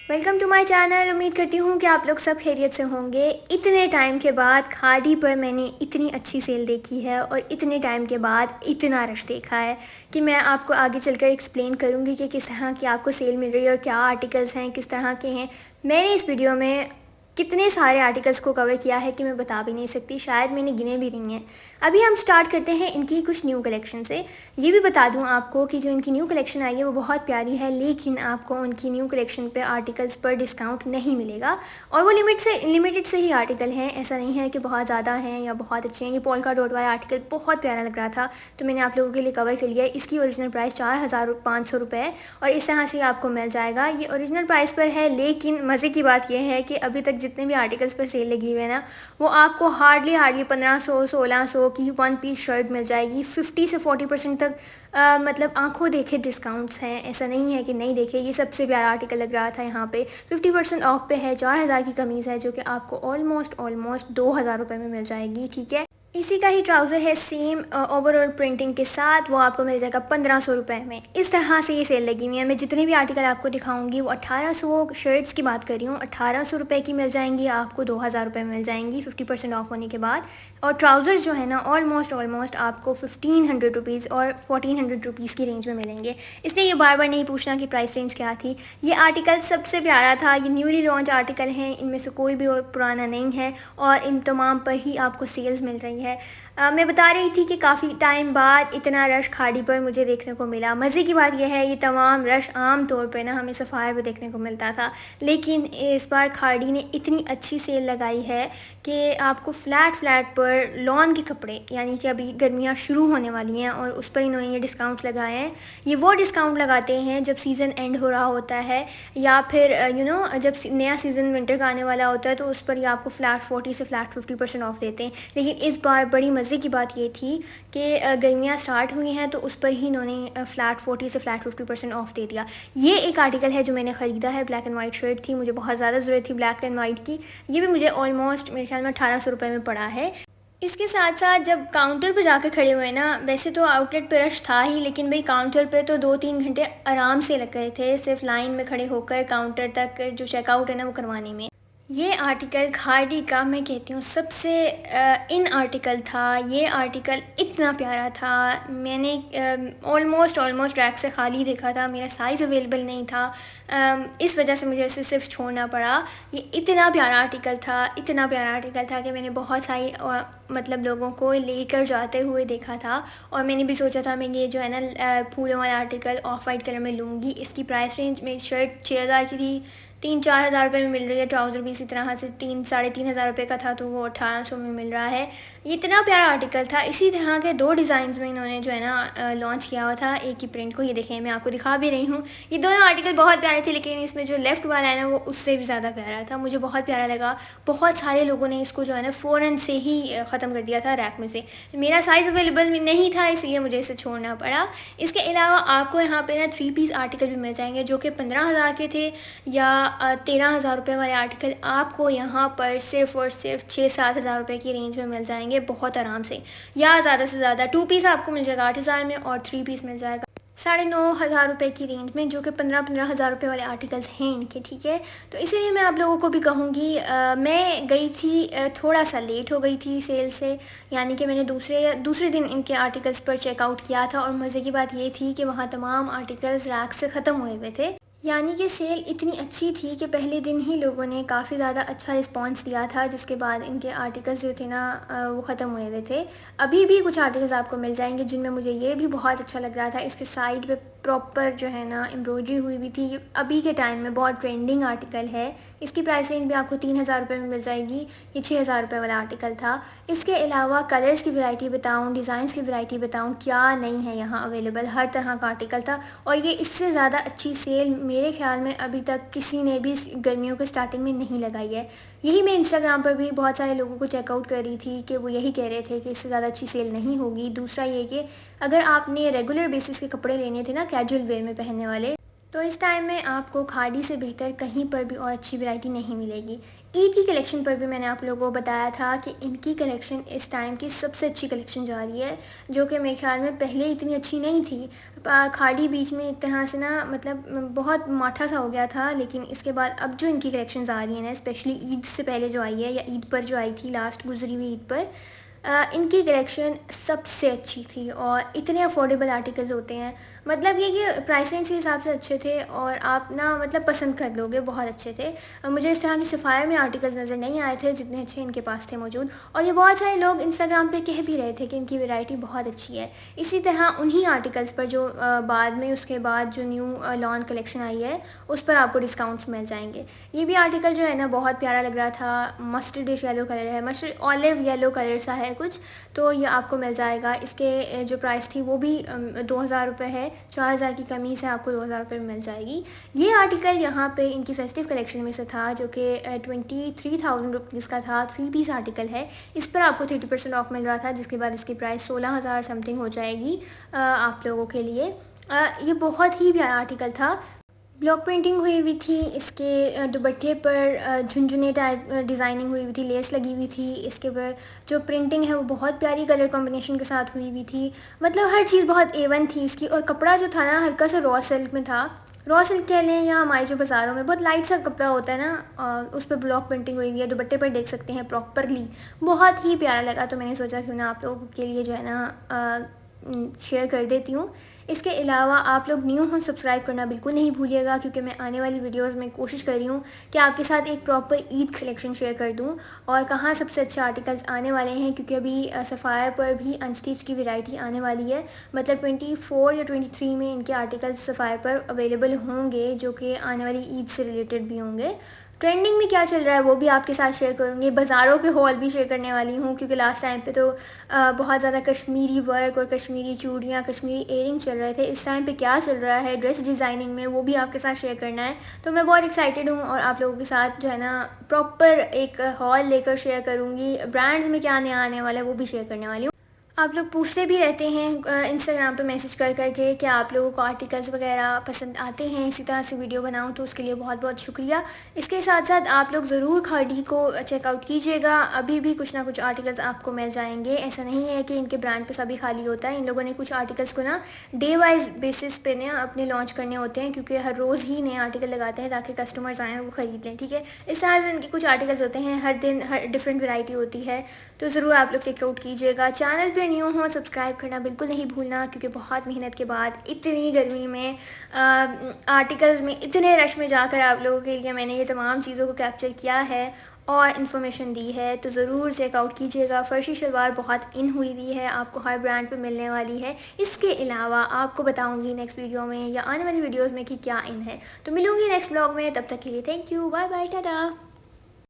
Welcome to my channel. उम्मीद करती हूँ कि आप लोग सब खैरियत से होंगे। इतने टाइम के बाद खाड़ी पर मैंने इतनी अच्छी सेल देखी है और इतने टाइम के बाद इतना रश देखा है कि मैं आपको आगे चलकर एक्सप्लेन करूँगी कि किस तरह की आपको सेल मिल रही है और क्या आर्टिकल्स हैं, किस तरह के हैं। मैंने इस वीडियो में कितने सारे आर्टिकल्स को कवर किया है कि मैं बता भी नहीं सकती, शायद मैंने गिने भी नहीं हैं। अभी हम स्टार्ट करते हैं इनकी कुछ न्यू कलेक्शन से। ये भी बता दूं आपको कि जो इनकी न्यू कलेक्शन आई है वो बहुत प्यारी है, लेकिन आपको उनकी न्यू कलेक्शन पे आर्टिकल्स पर डिस्काउंट नहीं मिलेगा और वो लिमिटेड से ही आर्टिकल हैं। ऐसा नहीं है कि बहुत ज़्यादा हैं या बहुत अच्छे हैं। ये पोल्का डॉट वाला आर्टिकल बहुत प्यारा लग रहा था तो मैंने आप लोगों के लिए कवर कर लिया है। इसकी ओरिजिनल प्राइस 4500 रुपये है और इस तरह से आपको मिल जाएगा। ये ओरिजिनल प्राइस पर है, लेकिन मज़े की बात यह है कि अभी तक जितने भी आर्टिकल्स पर सेल लगी हुई है ना, वो आपको हार्डली 1500 1600 की वन पीस शर्ट मिल जाएगी। 50 से 40% तक मतलब आंखों देखे डिस्काउंट्स हैं। ऐसा नहीं है कि नहीं देखे। ये सबसे प्यारा आर्टिकल लग रहा था। यहाँ पे 50% ऑफ पे है। 4000 की कमीज़ है जो कि आपको ऑलमोस्ट 2000 रुपये में मिल जाएगी। ठीक है, इसी का ही ट्राउज़र है सेम ओवरऑल प्रिंटिंग के साथ, वो आपको मिल जाएगा 1500 रुपये में। इस तरह से ये सेल लगी हुई है। मैं जितने भी आर्टिकल आपको दिखाऊंगी वो 1800 शर्ट्स की बात कर रही हूँ, 1800 रुपये की मिल जाएंगी आपको, 2000 रुपये में मिल जाएंगी 50% ऑफ होने के बाद। और ट्राउज़र्स जो है ना ऑलमोस्ट आपको 1500 रुपीज़ और 1400 रुपीज़ की रेंज में मिलेंगे। इसलिए ये बार बार नहीं पूछना कि प्राइस रेंज क्या थी। ये आर्टिकल सबसे प्यारा था। ये न्यूली लॉन्च आर्टिकल हैं, इनमें से कोई भी और पुराना नहीं है और इन तमाम पर ही आपको सेल्स मिल रही है। मैं बता रही थी कि काफ़ी टाइम बाद इतना रश खाड़ी पर मुझे देखने को मिला। मज़े की बात यह है ये तमाम रश आम तौर पे ना हमें सफ़ायर पर देखने को मिलता था, लेकिन इस बार खाड़ी ने इतनी अच्छी सेल लगाई है कि आपको फ़्लैट पर लॉन के कपड़े, यानी कि अभी गर्मियाँ शुरू होने वाली हैं और उस पर इन्होंने ये डिस्काउंट्स लगाए हैं। ये वो डिस्काउंट लगाते हैं जब सीज़न एंड हो रहा होता है या फिर जब नया सीज़न विंटर का आने वाला होता है तो उस पर ये आपको फ़्लैट 40 से फ़्लैट 50% ऑफ देते हैं। लेकिन इस बार बड़ी मज़े की बात ये थी कि गर्मियाँ स्टार्ट हुई हैं तो उस पर ही इन्होंने फ़्लैट 40 से फ़्लैट 50% ऑफ दे दिया। ये एक आर्टिकल है जो मैंने ख़रीदा है। ब्लैक एंड वाइट शर्ट थी, मुझे बहुत ज़्यादा ज़रूरत थी ब्लैक एंड वाइट की। ये भी मुझे ऑलमोस्ट मेरे ख्याल में 1800 रुपये में पड़ा है। इसके साथ साथ जब काउंटर पर जाकर खड़े हुए ना, वैसे तो आउटलेट पे रश था ही, लेकिन भाई काउंटर पे तो 2-3 घंटे आराम से लग गए थे सिर्फ लाइन में खड़े होकर काउंटर तक जो चेकआउट है ना वो करवाने में। ये आर्टिकल खाड़ी का मैं कहती हूँ सबसे इन आर्टिकल था। ये आर्टिकल इतना प्यारा था, मैंने ऑलमोस्ट रैक से खाली देखा था, मेरा साइज़ अवेलेबल नहीं था। इस वजह से मुझे इसे सिर्फ छोड़ना पड़ा। ये इतना प्यारा आर्टिकल था, इतना प्यारा आर्टिकल था कि मैंने बहुत सारी मतलब लोगों को लेकर जाते हुए देखा था और मैंने भी सोचा था मैं ये जो है ना फूलों वाला आर्टिकल ऑफ वाइट कलर में लूँगी। इसकी प्राइस रेंज में शर्ट 6000 की थी, 3-4 हज़ार रुपये में मिल रही है। ट्राउज़र भी इसी तरह से 3-3.5 हज़ार रुपये का था तो वो 1800 में मिल रहा है। ये इतना प्यारा आर्टिकल था। इसी तरह के 2 डिज़ाइंस में इन्होंने जो है ना लॉन्च किया हुआ था एक ही प्रिंट को। ये देखें, मैं आपको दिखा भी रही हूँ। ये दोनों आर्टिकल बहुत प्यारे थे, लेकिन इसमें जो लेफ़्ट वाला है ना वो उससे भी ज़्यादा प्यारा था, मुझे बहुत प्यारा लगा। बहुत सारे लोगों ने इसको जो है ना फ़ौरन से ही ख़त्म कर दिया था रैक में से। मेरा साइज़ अवेलेबल नहीं था इसलिए मुझे इसे छोड़ना पड़ा। इसके अलावा आपको यहाँ पे ना 3 पीस आर्टिकल भी मिल जाएंगे जो कि 15,000 के थे या 13,000 रुपये वाले आर्टिकल आपको यहाँ पर सिर्फ़ और सिर्फ 6-7 हज़ार रुपये की रेंज में मिल जाएंगे बहुत आराम से। या ज़्यादा से ज़्यादा 2 पीस आपको मिल जाएगा 8,000 में और 3 पीस मिल जाएगा 9,500 रुपये की रेंज में, जो कि 15-15 हज़ार रुपये वाले आर्टिकल्स हैं इनके। ठीक है, तो इसीलिए मैं आप लोगों को भी कहूँगी, मैं गई थी थोड़ा सा लेट हो गई थी सेल से, यानी कि मैंने दूसरे दिन इनके आर्टिकल्स पर चेकआउट किया था और मज़े की बात ये थी कि वहाँ तमाम आर्टिकल्स रैक से ख़त्म हुए हुए थे। यानी कि सेल इतनी अच्छी थी कि पहले दिन ही लोगों ने काफ़ी ज़्यादा अच्छा रिस्पांस दिया था, जिसके बाद इनके आर्टिकल्स जो थे ना वो ख़त्म हुए हुए थे। अभी भी कुछ आर्टिकल्स आपको मिल जाएंगे जिनमें मुझे ये भी बहुत अच्छा लग रहा था। इसके साइड पे प्रॉपर जो है ना एम्ब्रॉयडरी हुई हुई थी। ये अभी के टाइम में बहुत ट्रेंडिंग आर्टिकल है। इसकी प्राइस रेंज भी आपको 3,000 रुपये में मिल जाएगी। ये 6,000 रुपये वाला आर्टिकल था। इसके अलावा कलर्स की वैरायटी बताऊँ, डिज़ाइंस की वैरायटी बताऊँ, क्या नहीं है यहाँ अवेलेबल। हर तरह का आर्टिकल था और ये इससे ज़्यादा अच्छी सेल मेरे ख्याल में अभी तक किसी ने भी गर्मियों के स्टार्टिंग में नहीं लगाई है। यही मैं इंस्टाग्राम पर भी बहुत सारे लोगों को चेकआउट कर रही थी कि वो यही कह रहे थे कि इससे ज़्यादा अच्छी सेल नहीं होगी। दूसरा ये कि अगर आपने रेगुलर बेसिस के कपड़े लेने थे ना कैजुअल वेयर में पहनने वाले, तो इस टाइम में आपको खाड़ी से बेहतर कहीं पर भी और अच्छी वैरायटी नहीं मिलेगी। ईद की कलेक्शन पर भी मैंने आप लोगों को बताया था कि इनकी कलेक्शन इस टाइम की सबसे अच्छी कलेक्शन जा रही है, जो कि मेरे ख्याल में पहले इतनी अच्छी नहीं थी। खाड़ी बीच में एक तरह से ना मतलब बहुत माठा सा हो गया था, लेकिन इसके बाद अब जो इनकी कलेक्शंस आ रही हैं ना, स्पेशली ईद से पहले जो आई है या ईद पर जो आई थी, लास्ट गुजरी हुई ईद पर, इनकी कलेक्शन सबसे अच्छी थी और इतने अफोर्डेबल आर्टिकल्स होते हैं। मतलब ये कि प्राइस रेंज के हिसाब से अच्छे थे और आप ना मतलब पसंद कर लोगे, बहुत अच्छे थे। मुझे इस तरह की सफ़ायर में आर्टिकल्स नज़र नहीं आए थे जितने अच्छे इनके पास थे मौजूद, और ये बहुत सारे लोग इंस्टाग्राम पे कह भी रहे थे कि इनकी वैरायटी बहुत अच्छी है। इसी तरह उन्हीं आर्टिकल्स पर जो बाद में उसके बाद जो न्यू लॉन्च कलेक्शन आई है उस पर आपको डिस्काउंट्स मिल जाएंगे। ये भी आर्टिकल जो है ना बहुत प्यारा लग रहा था, मस्टर्डिश येलो कलर है, मस्टर्ड ऑलिव येलो कलर सा है कुछ, तो ये आपको मिल जाएगा। इसके जो प्राइस थी वो भी 2000 रुपये है, 4000 की कमी से आपको 2000 रुपये में मिल जाएगी। ये आर्टिकल यहाँ पे इनकी फेस्टिव कलेक्शन में से था, जो कि 23,000 रुपीज़ का था। 3 पीस आर्टिकल है, इस पर आपको 30% ऑफ मिल रहा था, जिसके बाद इसकी प्राइस 16,000 समथिंग हो जाएगी आप लोगों के लिए। ये बहुत ही प्यारा आर्टिकल था। ब्लॉक प्रिंटिंग हुई हुई थी, इसके दुपट्टे पर झुनझुने टाइप डिज़ाइनिंग हुई हुई थी, लेस लगी हुई थी। इसके ऊपर जो प्रिंटिंग है वो बहुत प्यारी कलर कॉम्बिनेशन के साथ हुई हुई थी। मतलब हर चीज़ बहुत एवन थी इसकी। और कपड़ा जो था ना हल्का सा रॉ सिल्क में था, रॉ सिल्क कह लें या हमारे जो बाज़ारों में बहुत लाइट सा कपड़ा होता है ना, उस पर ब्लॉक प्रिंटिंग हुई हुई है। दुपट्टे पर देख सकते हैं प्रॉपरली, बहुत ही प्यारा लगा। तो मैंने सोचा क्यों ना आप लोगों के लिए जो है ना शेयर कर देती हूँ। इसके अलावा आप लोग न्यू हो, सब्सक्राइब करना बिल्कुल नहीं भूलिएगा, क्योंकि मैं आने वाली वीडियोस में कोशिश कर रही हूँ कि आपके साथ एक प्रॉपर ईद कलेक्शन शेयर कर दूँ और कहाँ सबसे अच्छे आर्टिकल्स आने वाले हैं। क्योंकि अभी सफ़ायर पर भी अनस्टिच की वैरायटी आने वाली है, मतलब 24 या 23 में इनके आर्टिकल्स सफ़ायर पर अवेलेबल होंगे, जो कि आने वाली ईद से रिलेटेड भी होंगे। ट्रेंडिंग में क्या चल रहा है वो भी आपके साथ शेयर करूँगी, बाज़ारों के हॉल भी शेयर करने वाली हूँ, क्योंकि लास्ट टाइम पे तो बहुत ज़्यादा कश्मीरी वर्क और कश्मीरी चूड़ियाँ, कश्मीरी एयरिंग चल रहे थे। इस टाइम पे क्या चल रहा है ड्रेस डिज़ाइनिंग में, वो भी आपके साथ शेयर करना है। तो मैं बहुत एक्साइटेड हूँ और आप लोगों के साथ जो है ना प्रॉपर एक हॉल लेकर शेयर करूँगी। ब्रांड्स में क्या नया आने वाला है वो भी शेयर करने वाली हूँ। आप लोग पूछते भी रहते हैं इंस्टाग्राम पे मैसेज कर करके कि आप लोगों को आर्टिकल्स वगैरह पसंद आते हैं, इसी तरह से वीडियो बनाऊं, तो उसके लिए बहुत बहुत शुक्रिया। इसके साथ साथ आप लोग ज़रूर खाड़ी को चेकआउट कीजिएगा, अभी भी कुछ ना कुछ आर्टिकल्स आपको मिल जाएंगे। ऐसा नहीं है कि इनके ब्रांड पे सभी खाली होता है, इन लोगों ने कुछ आर्टिकल्स को ना डे वाइज बेसिस पे ना अपने लॉन्च करने होते हैं, क्योंकि हर रोज़ ही नए आर्टिकल लगाते हैं ताकि कस्टमर्स आएँ वो ख़रीद लें। ठीक है, इस तरह से इनके कुछ आर्टिकल्स होते हैं, हर दिन हर डिफरेंट वैरायटी होती है, तो ज़रूर आप लोग चेकआउट कीजिएगा। चैनल पे न्यू हो, सब्सक्राइब करना बिल्कुल नहीं भूलना, क्योंकि बहुत मेहनत के बाद इतनी गर्मी में आर्टिकल्स में इतने रश में जाकर आप लोगों के लिए मैंने ये तमाम चीज़ों को कैप्चर किया है और इन्फॉर्मेशन दी है। तो ज़रूर चेकआउट कीजिएगा। फ़र्शी शलवार बहुत इन हुई हुई है, आपको हर ब्रांड पे मिलने वाली है। इसके अलावा आपको बताऊंगी नेक्स्ट वीडियो में या आने वाली वीडियोस में कि क्या इन है। तो मिलूंगी नेक्स्ट ब्लॉग में, तब तक के लिए thank you, bye bye, Tata.